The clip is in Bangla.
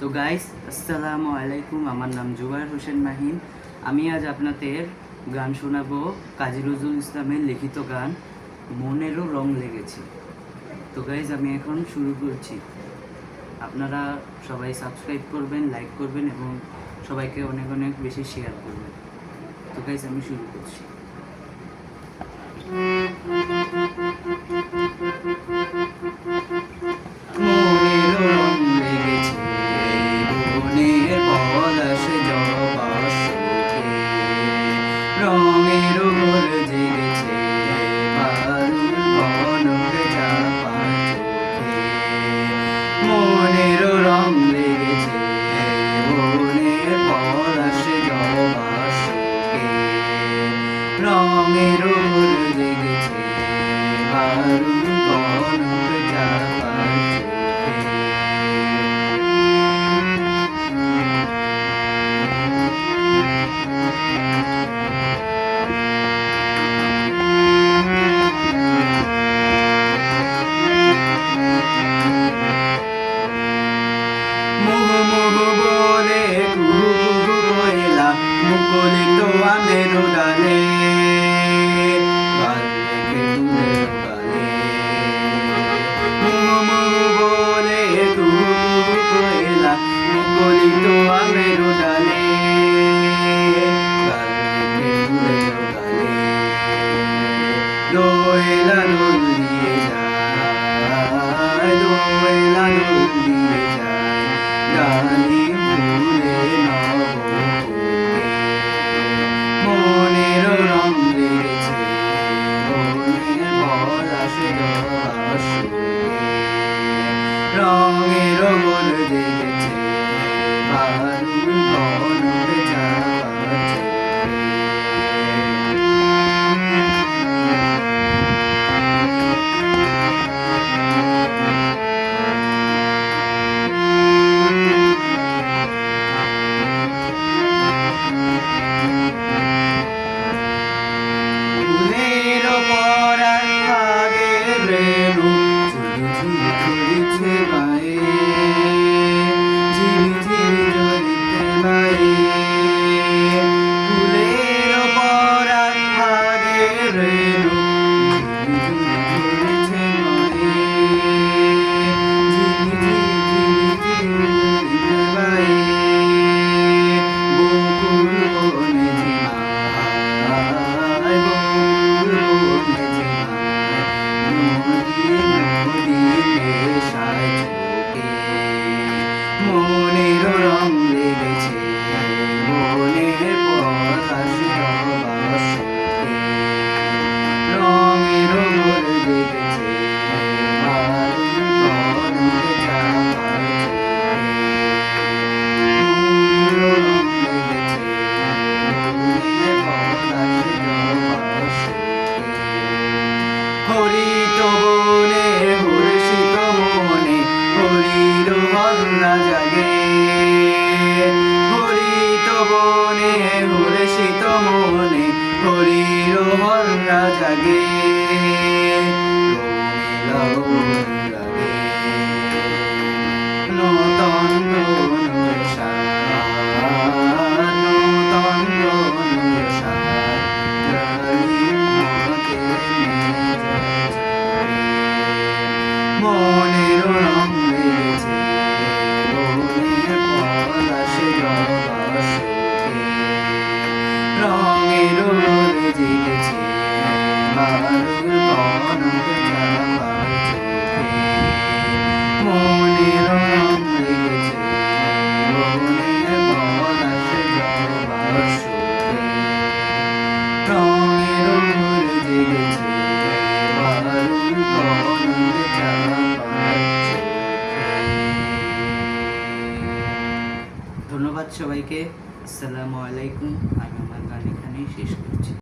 তো গাইস, আসসালামু আলাইকুম। আমার নাম জুবায়ের হোসেন মাহিন। আমি আজ আপনাদের গান শোনাবো কাজী নজরুল ইসলামের লিখিত গান মনেরও রং লেগেছে। তো গাইস, আমি এখন শুরু করছি। আপনারা সবাই সাবস্ক্রাইব করবেন, লাইক করবেন এবং সবাইকে অনেক অনেক বেশি শেয়ার করবেন। তো গাইস, আমি শুরু করছি। রঙের ঘোর জেগেছে বারুণ কনক চাপার চোখে, মনের রং লেগেছে বনের পলাশ জবা সুখে। রঙের ঘোর জেগেছে বারুণ কনক চাপার চোখে। বলে কুকুলা মুকুলিত আমের ডালে বলে কুকুলা মুকুলিত আমের ডালে দোয়েলা দোল দিয়ে যায়, দোয়েলা দোল দিয়ে যায় গালি ফুলে নবকুকে। মনের রং লেগেছে বনের পলাশ জবা সুখে। রঙের গোল জেগেছে বারুণ কনক চাপার চোখে। মনের রং লেগেছে বনের পলাশ জবা সুখে। রঙের ঘোর জেগেছে বারুণ কনক চাপার চোখে। রং লেগেছে বনের পলাশ জবা সুখে। হরিত বনে হর্ষিত মনে হরির হল্লা জাগে, হরিত বনে হর্ষিত মনে হরির হল্লা জাগে। নূতন রঙের সাজ, নূতন রঙের সাজ মনের রং লেগেছে বনের পলাশ জবা সুখে। রঙের ঘোর জেগেছে বারুণ কনক চাপার চোখে। মনের রং লেগেছে বনের পলাশ জবা সুখে। রঙের ঘোর জেগেছে বারুণ কনক চাপার চোখে। ধন্যবাদ সবাইকে। আসসালামু আলাইকুম। আমি আমার গান এখানেই শেষ করছি।